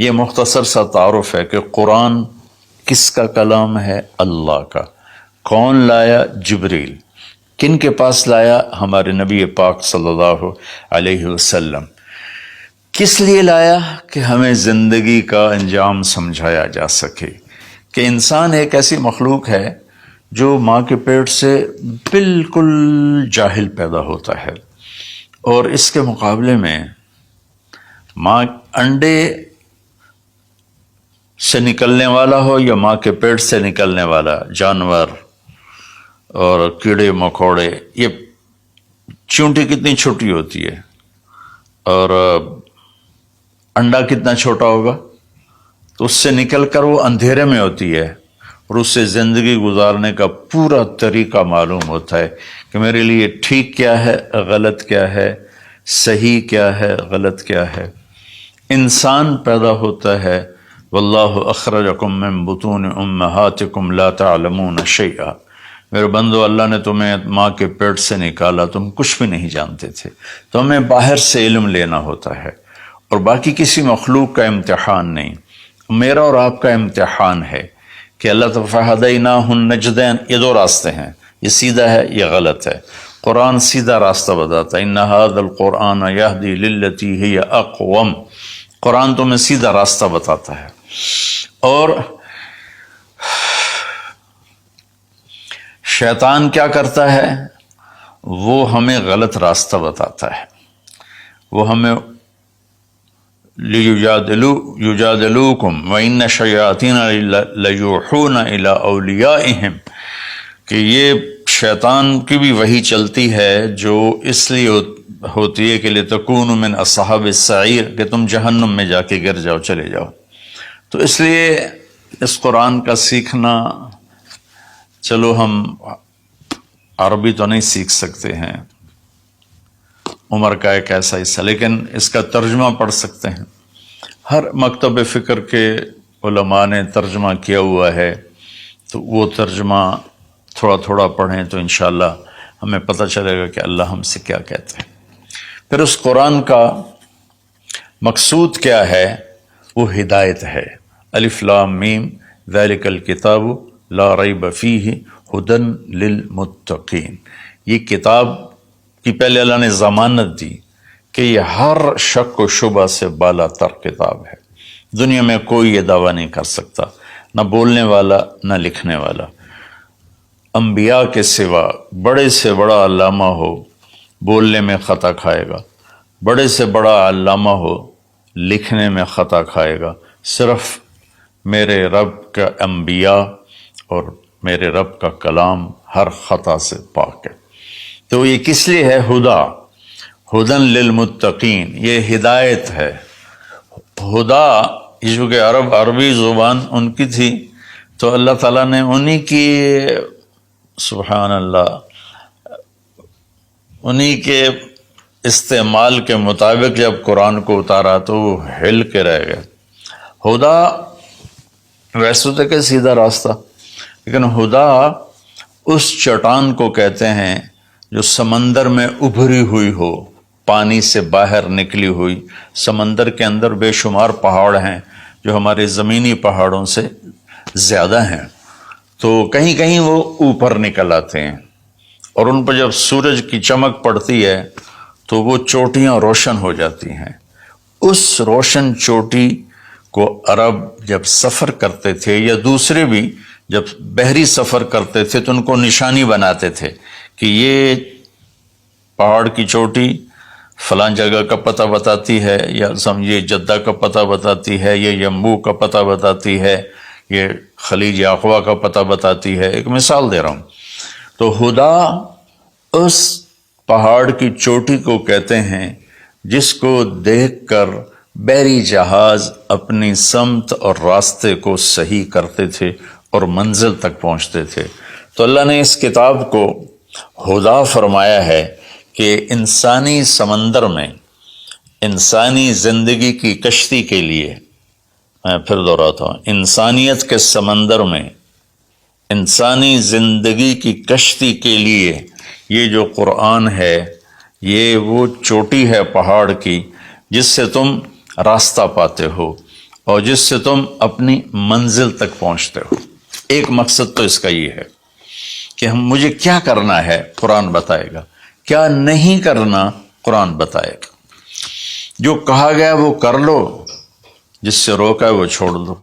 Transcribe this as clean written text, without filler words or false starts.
یہ مختصر سا تعارف ہے کہ قرآن کس کا کلام ہے؟ اللہ کا۔ کون لایا؟ جبریل۔ کن کے پاس لایا؟ ہمارے نبی پاک صلی اللہ علیہ وسلم۔ کس لیے لایا؟ کہ ہمیں زندگی کا انجام سمجھایا جا سکے کہ انسان ایک ایسی مخلوق ہے جو ماں کے پیٹ سے بالکل جاہل پیدا ہوتا ہے، اور اس کے مقابلے میں ماں انڈے سے نکلنے والا ہو یا ماں کے پیٹ سے نکلنے والا جانور اور کیڑے مکوڑے، یہ چونٹی کتنی چھوٹی ہوتی ہے اور انڈا کتنا چھوٹا ہوگا، تو اس سے نکل کر وہ اندھیرے میں ہوتی ہے، اور اس سے زندگی گزارنے کا پورا طریقہ معلوم ہوتا ہے کہ میرے لیے ٹھیک کیا ہے، غلط کیا ہے، صحیح کیا ہے، غلط کیا ہے۔ انسان پیدا ہوتا ہے، واللہ اخرجکم من بطون امہاتکم لا تعلمون شیئا، میرے بندو اللہ نے تمہیں ماں کے پیٹ سے نکالا، تم کچھ بھی نہیں جانتے تھے، تو ہمیں باہر سے علم لینا ہوتا ہے، اور باقی کسی مخلوق کا امتحان نہیں، میرا اور آپ کا امتحان ہے کہ اللہ فَهَدَيْنَاهُ النَّجْدَيْنِ، یہ دو راستے ہیں، یہ سیدھا ہے، یہ غلط ہے۔ قرآن سیدھا راستہ بتاتا ہے، إِنَّ هَذَا الْقُرْآنَ يَهْدِي لِلَّتِي هِيَ أَقْوَمُ، قرآن تمہیں سیدھا راستہ بتاتا ہے۔ اور شیطان کیا کرتا ہے؟ وہ ہمیں غلط راستہ بتاتا ہے، وہ ہمیں یجادلوکم وَإِنَّ الشَّیَاطِینَ لَیُوحُونَ إِلیٰ أَوْلِیَائِہِم، کہ یہ شیطان کی بھی وحی چلتی ہے جو اس لیے ہوتی ہے کہ لِتَکُونُوا مِنْ أَصْحَابِ السَّعِیرِ، کہ تم جہنم میں جا کے گر جاؤ، چلے جاؤ۔ تو اس لیے اس قرآن کا سیکھنا، چلو ہم عربی تو نہیں سیکھ سکتے ہیں، عمر کا ایک ایسا حصہ، لیکن اس کا ترجمہ پڑھ سکتے ہیں۔ ہر مکتب فکر کے علماء نے ترجمہ کیا ہوا ہے، تو وہ ترجمہ تھوڑا تھوڑا پڑھیں تو انشاءاللہ ہمیں پتہ چلے گا کہ اللہ ہم سے کیا کہتے ہیں۔ پھر اس قرآن کا مقصود کیا ہے؟ وہ ہدایت ہے۔ الف لام میم ذالک الکتاب لا ریب فیہ ھدی للمتقین، یہ کتاب کی پہلے اللہ نے ضمانت دی کہ یہ ہر شک و شبہ سے بالا تر کتاب ہے، دنیا میں کوئی یہ دعویٰ نہیں کر سکتا، نہ بولنے والا نہ لکھنے والا۔ انبیاء کے سوا بڑے سے بڑا علامہ ہو، بولنے میں خطا کھائے گا، بڑے سے بڑا علامہ ہو، لکھنے میں خطا کھائے گا، صرف میرے رب کا انبیاء اور میرے رب کا کلام ہر خطا سے پاک ہے۔ تو یہ کس لیے ہے؟ ہدن للمتقین، یہ ہدایت ہے۔ ہدا، یہ چونکہ عربی زبان ان کی تھی، تو اللہ تعالیٰ نے انہی کی، سبحان اللہ، انہی کے استعمال کے مطابق جب قرآن کو اتارا تو وہ ہل کے رہ گئے۔ ہدا ویسے تو کہ سیدھا راستہ، لیکن ہدا اس چٹان کو کہتے ہیں جو سمندر میں ابھری ہوئی ہو، پانی سے باہر نکلی ہوئی۔ سمندر کے اندر بے شمار پہاڑ ہیں جو ہمارے زمینی پہاڑوں سے زیادہ ہیں، تو کہیں کہیں وہ اوپر نکل آتے ہیں، اور ان پر جب سورج کی چمک پڑتی ہے تو وہ چوٹیاں روشن ہو جاتی ہیں۔ اس روشن چوٹی کو عرب جب سفر کرتے تھے، یا دوسرے بھی جب بحری سفر کرتے تھے، تو ان کو نشانی بناتے تھے کہ یہ پہاڑ کی چوٹی فلاں جگہ کا پتہ بتاتی ہے، یا سمجھیے جدہ کا پتہ بتاتی ہے، یہ یمبو کا پتہ بتاتی ہے، یہ خلیج عقبہ کا پتہ بتاتی ہے۔ ایک مثال دے رہا ہوں۔ تو ہدا اس پہاڑ کی چوٹی کو کہتے ہیں جس کو دیکھ کر بحری جہاز اپنی سمت اور راستے کو صحیح کرتے تھے اور منزل تک پہنچتے تھے۔ تو اللہ نے اس کتاب کو ہدا فرمایا ہے کہ انسانی سمندر میں، انسانی زندگی کی کشتی کے لیے، میں پھر دہراتا ہوں، انسانیت کے سمندر میں انسانی زندگی کی کشتی کے لیے یہ جو قرآن ہے، یہ وہ چوٹی ہے پہاڑ کی جس سے تم راستہ پاتے ہو، اور جس سے تم اپنی منزل تک پہنچتے ہو۔ ایک مقصد تو اس کا یہ ہے کہ مجھے کیا کرنا ہے قرآن بتائے گا، کیا نہیں کرنا قرآن بتائے گا۔ جو کہا گیا وہ کر لو، جس سے روکا ہے وہ چھوڑ دو۔